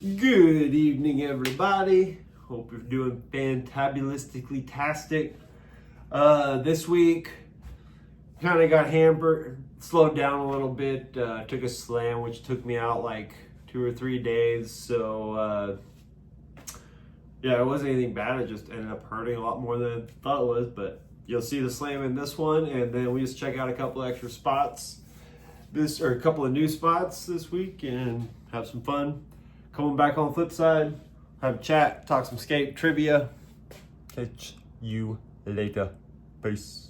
Good evening, everybody. Hope you're doing fantabulistically tastic. This week, kind of got hampered, slowed down a little bit. Took a slam, which took me out like 2 or 3 days. So, yeah, it wasn't anything bad. It just ended up hurting a lot more than I thought it was. But you'll see the slam in this one, and then we just check out a couple extra spots, a couple of new spots this week, and have some fun. Coming back on the flip side, have a chat, talk some skate trivia. Catch you later. Peace.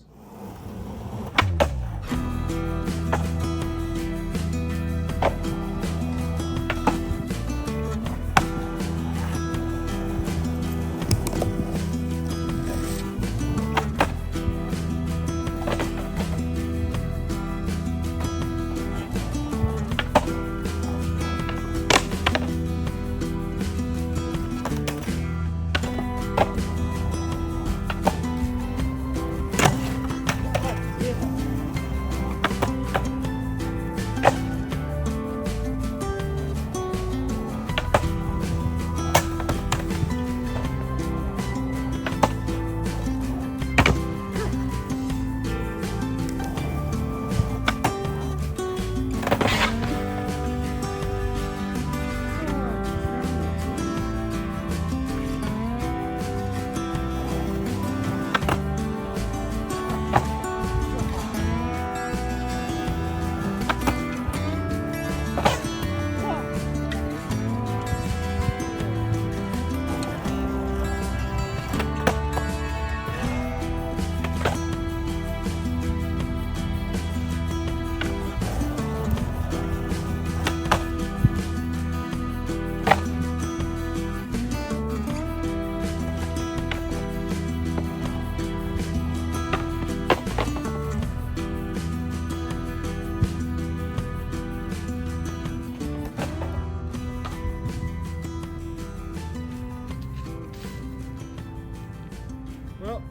Well,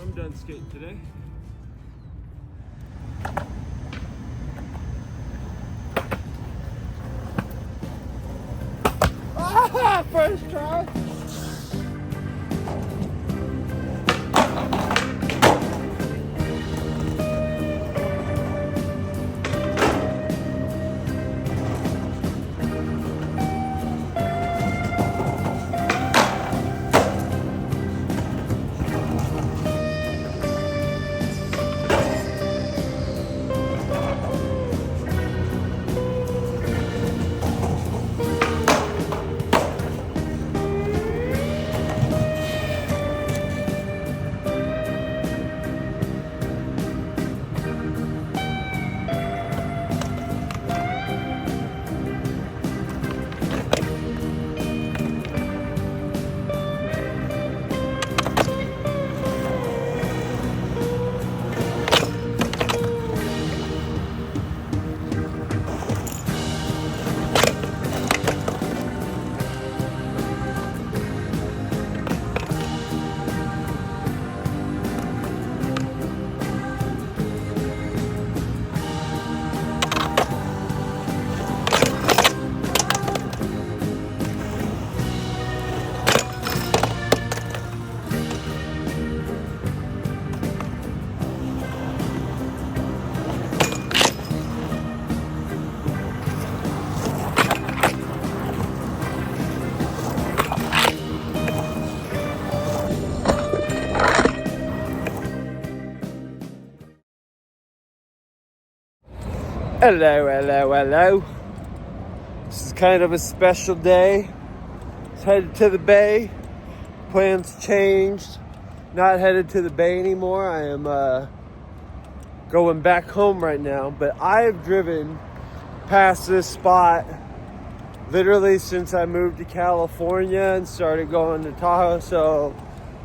I'm done skating today. First try. Hello. This is kind of a special day. It's headed to the bay. Plans changed. Not headed to the bay anymore. I am going back home right now. But I have driven past this spot literally since I moved to California and started going to Tahoe. So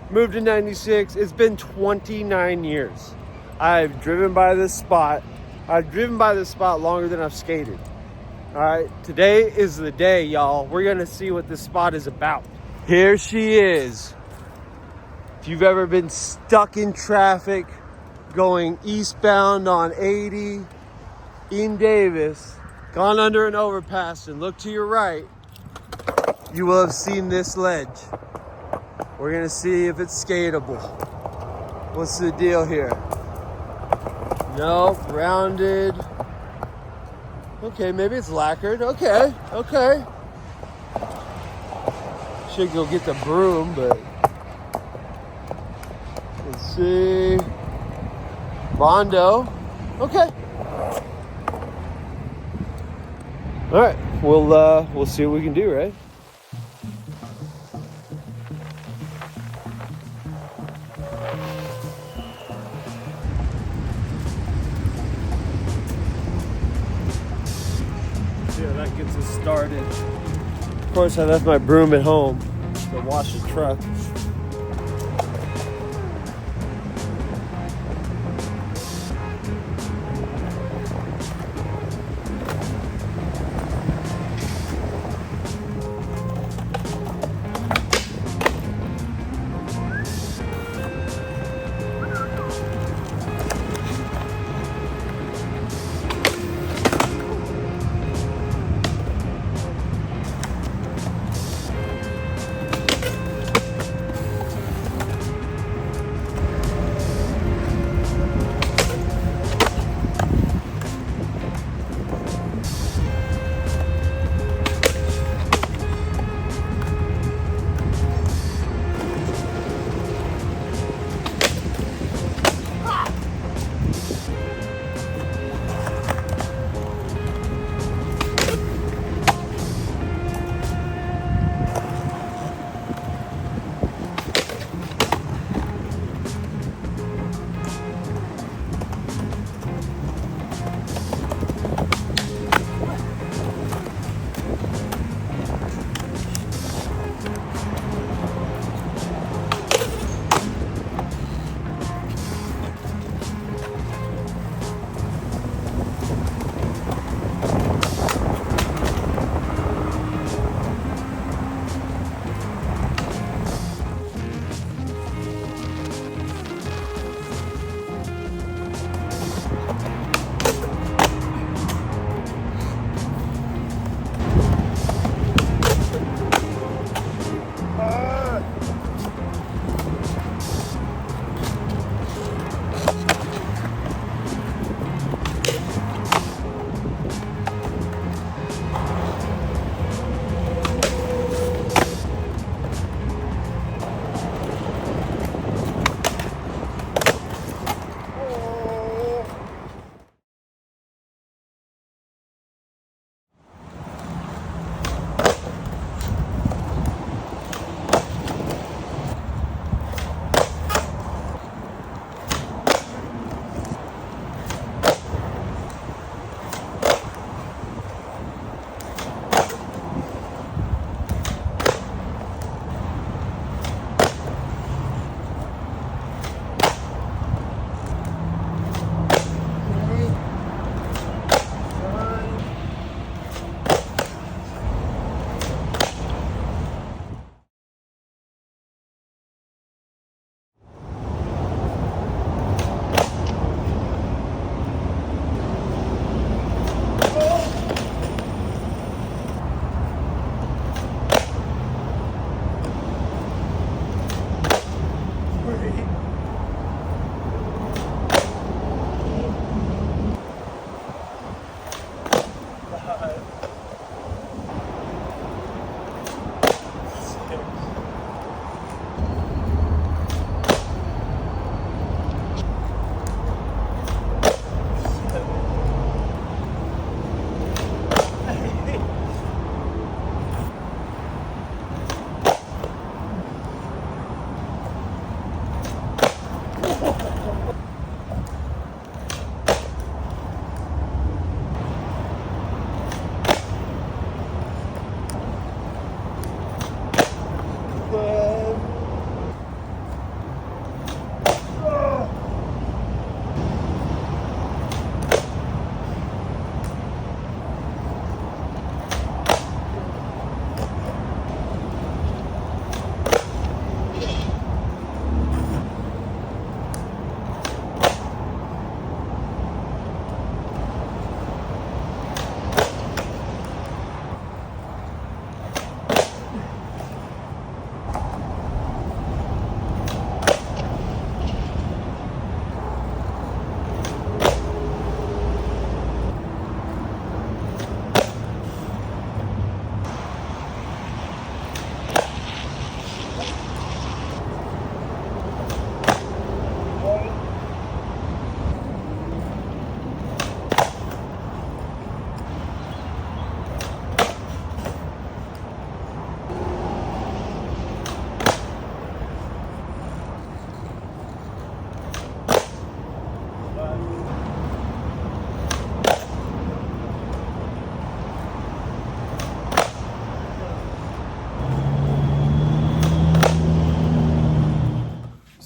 moved in 96. It's been 29 years. I've driven by this spot. I've driven by this spot longer than I've skated. All right, today is the day, y'all. We're gonna see what this spot is about. Here she is. If you've ever been stuck in traffic going eastbound on 80 in Davis, gone under an overpass and look to your right, you will have seen this ledge. We're gonna see if it's skatable. What's the deal here? Nope, rounded. Okay, maybe it's lacquered. Okay, okay. Should go get the broom, but let's see. Bondo. Okay. All right, we'll see what we can do, right? Yeah, that gets us started. Of course, I left my broom at home to wash the truck.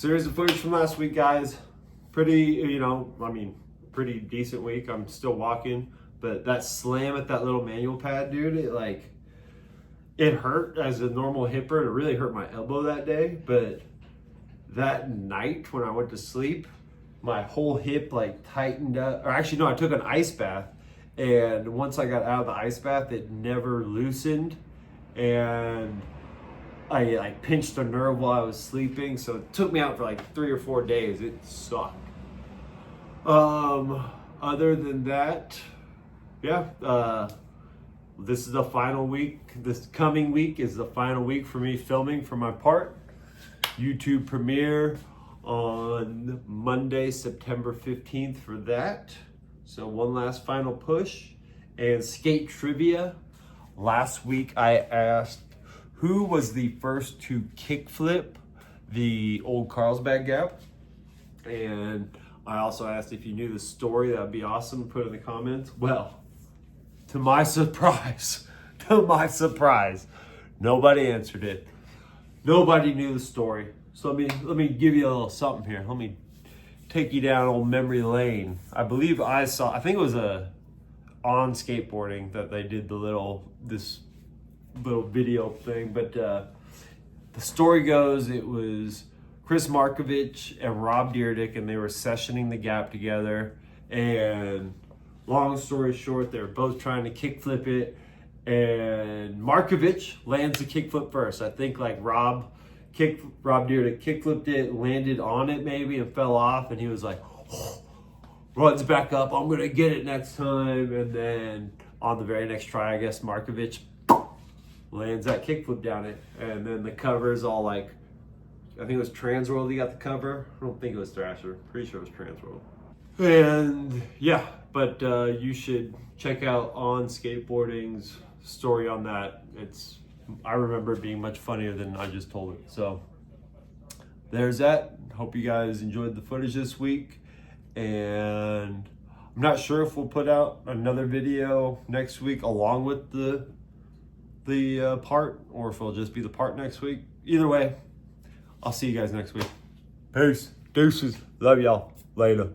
series of footage from last week, guys. Pretty decent week. I'm still walking, but that slam at that little manual pad, dude, it hurt as a normal hipper. It really hurt my elbow that day, but that night when I went to sleep, my whole hip tightened up. Or actually, no, I took an ice bath, and once I got out of the ice bath, it never loosened, and I pinched a nerve while I was sleeping, so it took me out for 3 or 4 days. It sucked. Other than that, yeah, this is the final week. This coming week is the final week for me filming for my part. YouTube premiere on Monday, September 15th for that. So one last final push. And skate trivia. Last week I asked who was the first to kickflip the old Carlsbad Gap. And I also asked if you knew the story. That'd be awesome. Put it in the comments. Well, to my surprise, nobody answered it. Nobody knew the story. So let me give you a little something here. Let me take you down old memory lane. I think it was on skateboarding that they did this little video thing, but the story goes it was Chris Markovich and Rob Dyrdek, and they were sessioning the Gap together, and long story short, they were both trying to kickflip it, and Markovich lands the kickflip first. I think Rob Dyrdek kickflipped it, landed on it maybe, and fell off, and he was like, oh, runs back up, I'm gonna get it next time, and then on the very next try, I guess Markovich lands that kickflip down it, and then the cover's all I think it was Transworld he got the cover. I don't think it was Thrasher. Pretty sure it was Transworld. And yeah, but you should check out On Skateboarding's story on that. I remember it being much funnier than I just told it. So there's that. Hope you guys enjoyed the footage this week. And I'm not sure if we'll put out another video next week along with the part, or if it'll just be the part next week. Either way, I'll see you guys next week. Peace. Deuces. Love y'all. Later.